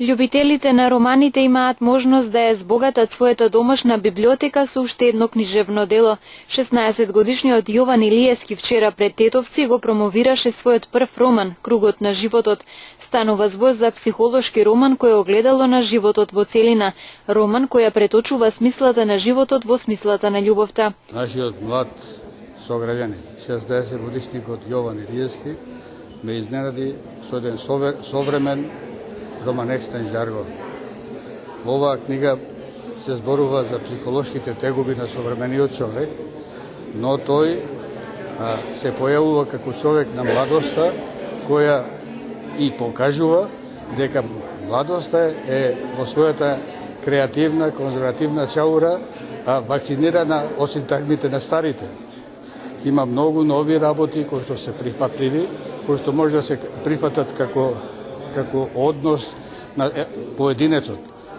Љубителите на романите имаат можност да ја збогатат својата домашна библиотека со уште едно книжевно дело. 16-годишниот Јован Илиевски вчера пред тетовци го промовираше својот прв роман, Кругот на животот. Станува збор за психолошки роман кој е огледало на животот во целина. Роман кој ја преточува смислата на животот во смислата на љубовта. Нашиот млад сограѓанин, 60-годишникот Јован Илиевски, ме изненади со еден современ романексен жаргон. Во оваа книга се зборува за психолошките тегуби на современиот човек, но тој се појавува како човек на младоста, која и покажува дека младоста е во својата креативна, конзервативна чаура, вакцинирана од синтагмите на старите. Има многу нови работи кои што се прифатливи, кои што може да се прифатат како однос на поединецот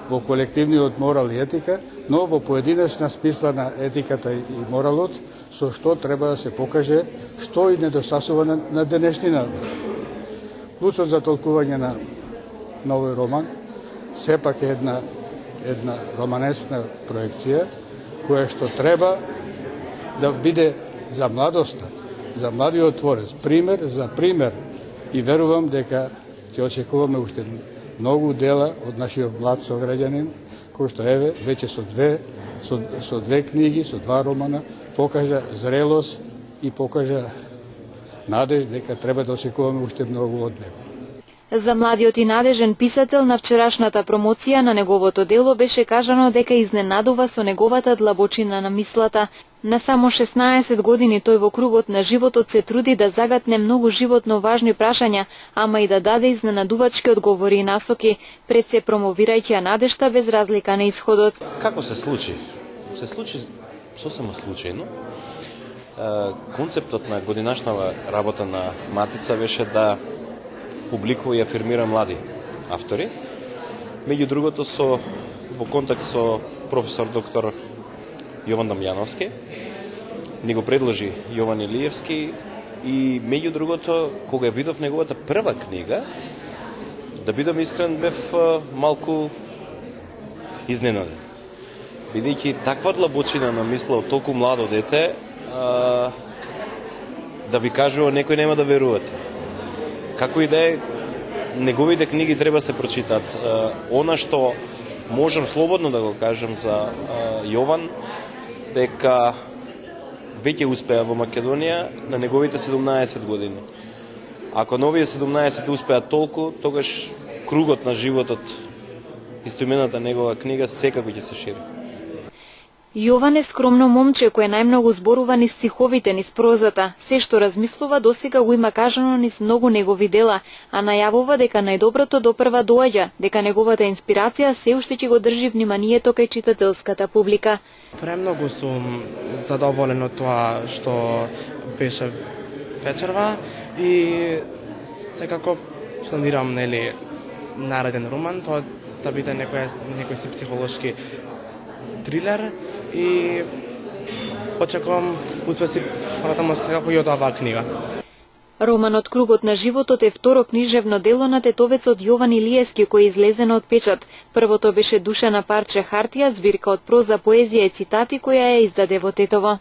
во колективниот морал и етика, но во поединечна смисла на етиката и моралот, со што треба да се покаже што и недостасува на денешнина. Клучот за толкување на овој роман сепак е една романесна проекција која што треба да биде за младоста, за младиот творец, пример и верувам дека ќе очекуваме уште многу дела од нашиот млад сограѓанин, кој што еве веќе со две книги, со два романа, покажа зрелост и покажа надеж дека треба да очекуваме уште многу од него. За младиот и надежен писател на вчерашната промоција на неговото дело беше кажано дека изненадува со неговата длабочина на мислата. На само 16 години тој во кругот на животот се труди да загатне многу животно важни прашања, ама и да даде изненадувачки одговори и насоки, пред се промовирајќи ја надежта без разлика на исходот. Како се случи? Се случи сосема случајно. Концептот на годинашната работа на Матица беше да публикува и афирмира млади автори. Меѓу другото во контакт со професор доктор Јован Дамјановски, ни го предложи Јован Илиевски и меѓу другото, кога видов неговата прва книга, да бидам искрен, бев малку изненаден. Бидејќи таква длабочина на мисла од толку младо дете, да ви кажува некој нема да верувате. Како и да е, неговите книги треба се прочитат. Она што можам слободно да го кажам за Јован, дека веќе успеа во Македонија на неговите 17 години. Ако новите 17 успеат толку, тогаш кругот на животот, истоимената негова книга, секако ќе се шири. Јован е скромно момче кој најмногу зборува низ стиховите, низ прозата. Се што размислува досега го има кажано низ многу негови дела, а најавува дека најдоброто допрва доаѓа, дека неговата инспирација се уште ќе го држи вниманието кај читателската публика. Премногу сум задоволен од тоа што беше вечерва и секако планирам нареден роман, тоа да биде некој си психолошки трилер и очекувам успеси понатаму секако и од оваа книга. Романот Кругот на животот е второ книжевно дело на тетовецот Јован Илиевски кој е излезено од печат. Првото беше Душа на парче хартија, збирка од проза, поезија и цитати која ја издаде во Тетово.